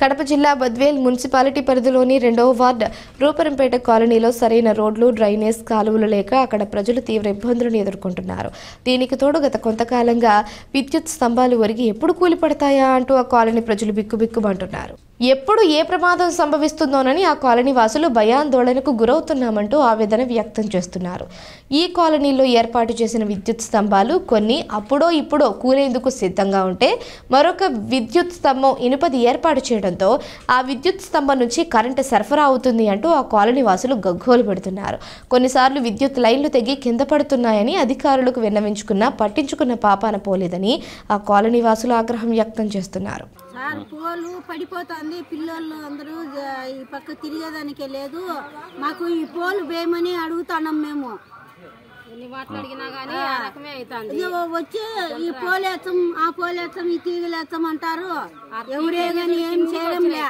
కడప జిల్లా బద్వేల్ మున్సిపాలిటీ పరిధిలోని 2వ వార్డు రూపరంపేట కాలనీలో సరైన రోడ్లు, డ్రైనేజ్ కాలువలు లేక అక్కడ ప్రజలు తీవ్ర ఇబ్బందులను ఎదుర్కొంటున్నారు. దీనికి తోడు గత కొంతకాలంగా విద్యుత్ స్తంభాలు ఒరిగి ఎప్పుడు కూలిపడతాయా అంటూ ఆ కాలనీ ప్రజలు బిక్కుబిక్కుమంటున్నారు. ఎప్పుడు ఏ ప్రమాదం సంభవిస్తుందోనని ఆ కాలనీ వాసులు భయాందోళనకు గురవుతున్నామంటూ ఆవేదన వ్యక్తం చేస్తున్నారు. ఈ కాలనీలో ఏర్పాటు చేసిన విద్యుత్ స్తంభాలు కొన్ని అప్పుడో ఇప్పుడో కూలేందుకు సిద్ధంగా ఉంటే మరొక విద్యుత్ స్తంభం ఇనుపది ఏర్పాటు చేయడంతో ఆ విద్యుత్ స్తంభం నుంచి కరెంటు సరఫరా అవుతుంది అంటూ ఆ కాలనీ వాసులు గగ్గోలు పెడుతున్నారు. కొన్నిసార్లు విద్యుత్ లైన్లు తెగి కింద పడుతున్నాయని అధికారులకు విన్నవించుకున్నా పట్టించుకున్న పాపాన పోలేదని ఆ కాలనీ వాసులు ఆగ్రహం వ్యక్తం చేస్తున్నారు. పోలు పడిపోతుంది, పిల్లలు అందరూ ఈ పక్క తిరిగేదానికే లేదు. మాకు ఈ పోలు వేయమని అడుగుతున్నాం. మేము వచ్చి ఈ పోలేస్తాం, ఆ పోలేస్తాం, ఈ తీగలు వేస్తాం అంటారు. ఎవరే కానీ ఏం చేయడం లే.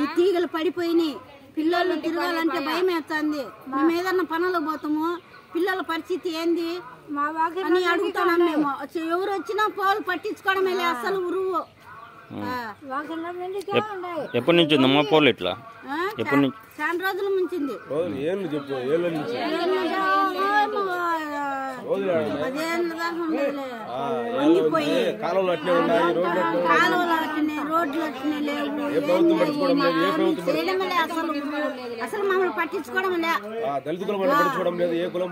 ఈ తీగలు పడిపోయినాయి, పిల్లలు తిరగాలంటే భయం వేస్తుంది. మేము ఏదన్నా పనులు పోతాము, పిల్లల పరిస్థితి ఏంది అని అడుగుతున్నాం. మేము ఎవరు వచ్చినా పోలు పట్టించుకోవడమే లే, అసలు ఉరువు. ఎప్పటి నుంచి ఉందమ్మా పోలు ఇట్లా? ఎప్పటి నుంచి? చాలా రోజుల నుంచింది. కాలువలు అట్టినాయి, రోడ్లు అట్టినాయి లేవు. అసలు మమ్మల్ని పట్టించుకోవడం లే, ఎవరు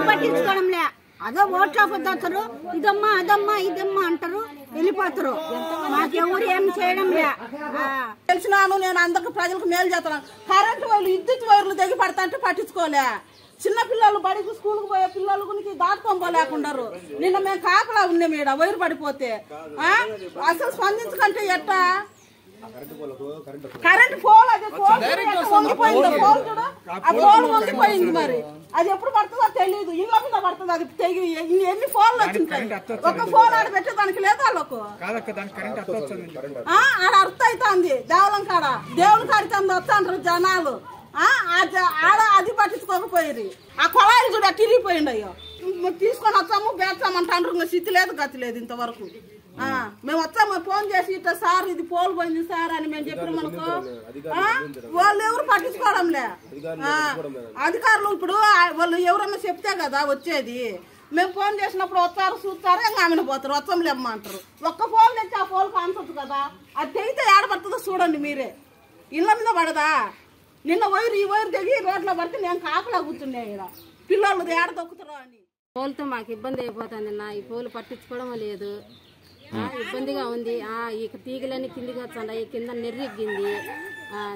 పట్టించుకోవడం లే. అదో ఓట్ల పద్ధతులు, ఇదమ్మా అదమ్మా ఇదమ్మా అంటారు, వెళ్ళిపోతారు. మాకెవరు ఏం చేయడం లే. తెలిసినాను నేను అందరికి ప్రజలకు మేలు చేస్తున్నాను. కరెంటు వైర్లు, విద్యుత్ వైర్లు తెగి పడతా అంటే పట్టించుకోలే. చిన్న పిల్లలు బడికి స్కూల్కి పోయే పిల్లలు గురించి దాటుకోలేకుండారు. నిన్న మేము కాపలా ఉన్నాం ఈడ వైరు పడిపోతే. అసలు స్పందించకంటే ఎట్టా కరెంట్ పోల్, అదే వంగిపోయింది. పోల్ చూడ, ఆ పోల్ వంగిపోయింది. మరి అది ఎప్పుడు పడుతుందో తెలియదు, ఇళ్ళ మీద పడుతుంది. అది తెగి ఎన్ని ఫోన్లు వచ్చింటాయి, ఒక ఫోన్ ఆడ పెట్టే దానికి లేదు వాళ్ళకు. ఆడ అర్థం అవుతుంది దేవలం కాడ, దేవుని కాడికి వస్తాంటారు జనాలు. ఆడ అది పట్టించుకోకపోయారు. ఆ కొలాయిలు చూడ తిరిగిపోయిండు. అయ్యో తీసుకొని వచ్చాము బేస్తామంటారు. ఇంకా స్థితి లేదు గతి లేదు ఇంతవరకు. మేము వచ్చాము ఫోన్ చేసి ఇట్లా సార్ ఇది పోలు పోయింది సార్ అని మేము చెప్పిన మనకు వాళ్ళు ఎవరు పట్టించుకోవడం లే. అధికారులు ఇప్పుడు వాళ్ళు ఎవరన్నా చెప్తే కదా వచ్చేది. మేము ఫోన్ చేసినప్పుడు వస్తారు చూస్తారు, ఇంకా ఆమెను పోతారు, వచ్చంలేమ్మ అంటారు. ఒక్క ఫోన్ తెచ్చి ఆ పోల్ కాన్సొచ్చు కదా, అది తెగితే ఏడబడుతుందో చూడండి మీరే. ఇళ్ళ మీద పడదా? నిన్న వైరు ఈ వైరు తెగి రోడ్లో పడితే నేను కాపలా కూర్చున్నాయి. ఇక్కడ పిల్లలు ఏడ దొక్కుతారో అని పోలుతో మాకు ఇబ్బంది అయిపోతుంది. ఈ పోలు పట్టించుకోవడం లేదు, ఇబ్బందిగా ఉంది. ఈ తీగలన్నీ కిందికి వచ్చాయి, కింద నెర్రెగ్గింది,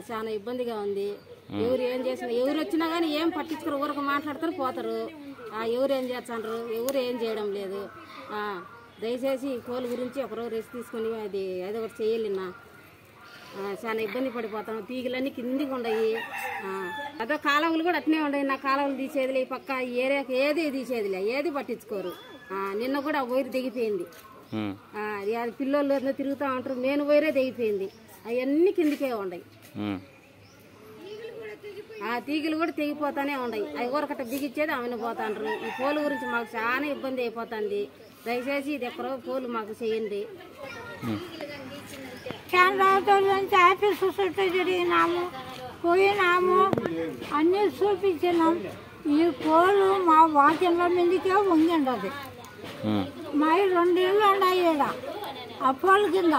చాలా ఇబ్బందిగా ఉంది. ఎవరు ఏం చేసినా, ఎవరు వచ్చినా కానీ ఏం పట్టించుకోరు, ఊరికి మాట్లాడతారు పోతారు. ఎవరు ఏం చేస్తాండ్రు, ఎవరు ఏం చేయడం లేదు. దయచేసి ఈ పోలు గురించి ఒకరోజు రెస్ట్ తీసుకొని అది ఏదో ఒకటి చేయాలిన్నా. చాలా ఇబ్బంది పడిపోతాం. తీగలన్నీ కిందికి ఉన్నాయి. అదో కాలువలు కూడా అట్నే ఉన్నాయి. నా కాలువలు తీసేదిలే, ఈ పక్క ఏరియాకి ఏది తీసేదిలే, ఏది పట్టించుకోరు. నిన్న కూడా వైరు తెగిపోయింది. పిల్లలు తిరుగుతా ఉంటారు, నేను వైరే తెగిపోయింది. అవన్నీ కిందికే ఉన్నాయి. ఆ తీగలు కూడా తెగిపోతానే ఉన్నాయి. అవి ఊరకట్ట బిగిచ్చేది ఆమెను పోతాండ్రు. ఈ పోలు గురించి మాకు చాలా ఇబ్బంది అయిపోతుంది. దయచేసి ఇది ఎక్కడో పోలు మాకు చేయండి. చాలా రోజుల నుంచి ఆఫీసు చుట్టూ తిరిగినాము, పోయినాము, అన్నీ చూపించినాం. ఈ పోలు మా వాకిళ్ళ మీదకే వంగిండదు. మా 2 ఇళ్ళు ఉన్నాయి ఈడ ఆ పోలు కింద.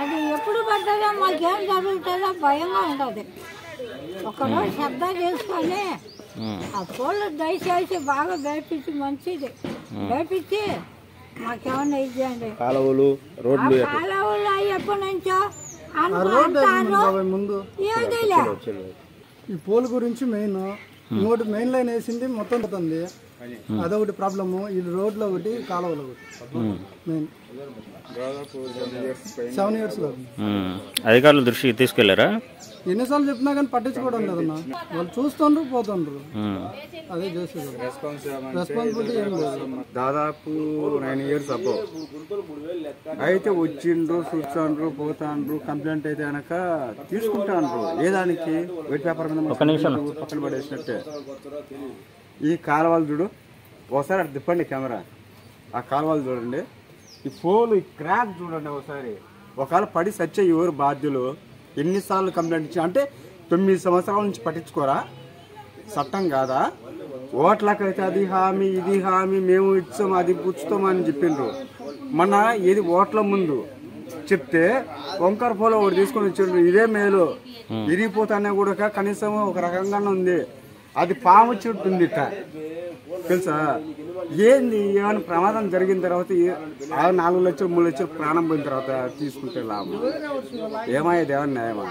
అది ఎప్పుడు పడ్డదో మాకేం జరుగుతుందో భయంగా ఉంటుంది. ఒకరోజు శ్రద్ధ చేసుకొని ఆ పోలు దయచేసి బాగా వేపించి మంచిది వేపించి మాకేమన్నా ఇచ్చేయండి. కాలువలు అవి ఎప్పటి నుంచో ఈ పోల్ గురించి మెయిన్ ఇంకోటి మెయిన్ లైన్ వేసింది మొత్తం పోతుంది. అదొకటి ప్రాబ్లము. ఈ రోడ్లో ఒకటి కాలువలు ఒకటి మెయిన్ 7 years లో. అధికారుల దృష్టికి తీసుకెళ్లారా? ఎన్నిసార్లు చెప్పినా కానీ పట్టించుకోవడం లేదన్నా. వాళ్ళు చూస్తుండ్రు పోతుండ్రు, అదే చేసేది. రెస్పాన్సిబిలిటీ ఏం లేదు. దాదాపు 9 years అబ్బో అయితే వచ్చిండ్రు, చూస్తాండ్రు, పోతాండ్రు. కంప్లైంట్ అయితే కనుక తీసుకుంటాండ్రు. ఏదానికి వైట్ పేపర్ మీద పక్కన పడేసినట్టే. ఈ కాలువలు చూడు, ఒకసారి అటు తిప్పండి కెమెరా. ఆ కాలువలు చూడండి, ఈ పోలు ఈ క్రాక్ చూడండి ఒకసారి. ఒకవేళ పడి సచ్చే ఎవరు బాధ్యులు? ఎన్నిసార్లు కంప్లైంట్ ఇచ్చి అంటే 9 సంవత్సరాల నుంచి పట్టించుకోరా? చట్టం కాదా? ఓట్లకైతే అది హామీ ఇది హామీ మేము ఇచ్చాం అది పుచ్చుతాం అని చెప్పిండ్రు. మన ఏది ఓట్ల ముందు చెప్తే వంకర పోలో ఒకటి తీసుకొని వచ్చిండ్రు, ఇదే మేలు ఇరిగిపోతానే కూడా కనీసం ఒక రకంగానే ఉంది, అది పాము చుట్టుంది తెలుసా? ఏంది ఏమైనా ప్రమాదం జరిగిన తర్వాత 4 లక్షలు 3 లక్షలు ప్రాణం పోయిన తర్వాత తీసుకుంటే లాభం ఏమయ్యేది? ఏమన్నా న్యాయమా?